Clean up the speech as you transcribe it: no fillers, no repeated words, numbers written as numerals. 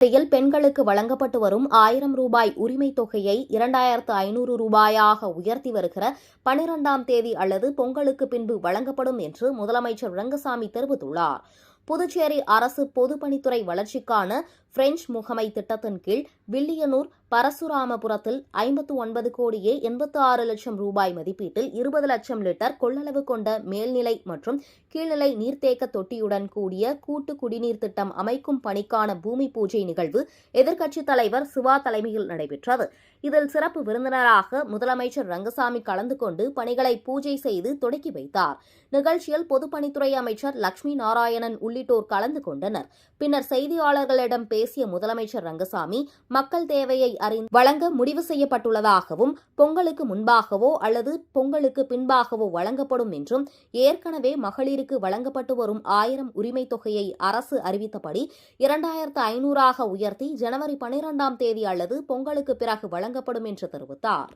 பெண்களுக்கு வழங்கப்பட்டு வரும் 1000 ரூபாய் உரிமைத் தொகையை 2500 ரூபாயாக உயர்த்தி வருகிற 12ஆம் தேதி அல்லது பொங்கலுக்கு பின்பு வழங்கப்படும் என்று முதலமைச்சர் ரங்கசாமி தெரிவித்துள்ளார். புதுச்சேரி அரசு பொதுப்பணித்துறை வளர்ச்சிக்கான பிரெஞ்ச் முகமை திட்டத்தின் கீழ் வில்லியனூர் பரசுராமபுரத்தில் 59 கோடியே 86 லட்சம் ரூபாய் மதிப்பீட்டில் 20 லட்சம் லிட்டர் கொள்ளளவு கொண்ட மேல்நிலை மற்றும் கீழ்நிலை நீர்த்தேக்க தொட்டியுடன் கூடிய கூட்டு குடிநீர் திட்டம் அமைக்கும் பணிக்கான பூமி பூஜை நிகழ்வு எதிர்க்கட்சித் தலைவர் சிவா தலைமையில் நடைபெற்றது. இதில் சிறப்பு விருந்தினராக முதலமைச்சர் ரங்கசாமி கலந்து கொண்டு பணிகளை பூஜை செய்து தொடக்கி வைத்தார். நிகழ்ச்சியில் பொதுப்பணித்துறை அமைச்சர் லட்சுமி நாராயணன் உள்ளிட்டோர் கலந்து கொண்டனர். பின்னர் செய்தியாளர்களிடம் பேசிய முதலமைச்சர் ரங்கசாமி, மக்கள் தேவையை அறிந்து வழங்க முடிவு செய்யப்பட்டுள்ளதாகவும், பொங்கலுக்கு முன்பாகவோ அல்லது பொங்கலுக்கு பின்பாகவோ வழங்கப்படும் என்றும், ஏற்கனவே மகளிருக்கு வழங்கப்பட்டு வரும் 1000 உரிமைத் தொகையை அரசு அறிவித்தபடி 2500 உயர்த்தி ஜனவரி 12ஆம் தேதி அல்லது பொங்கலுக்கு பிறகு வழங்கப்படும் என்று தெரிவித்தார்.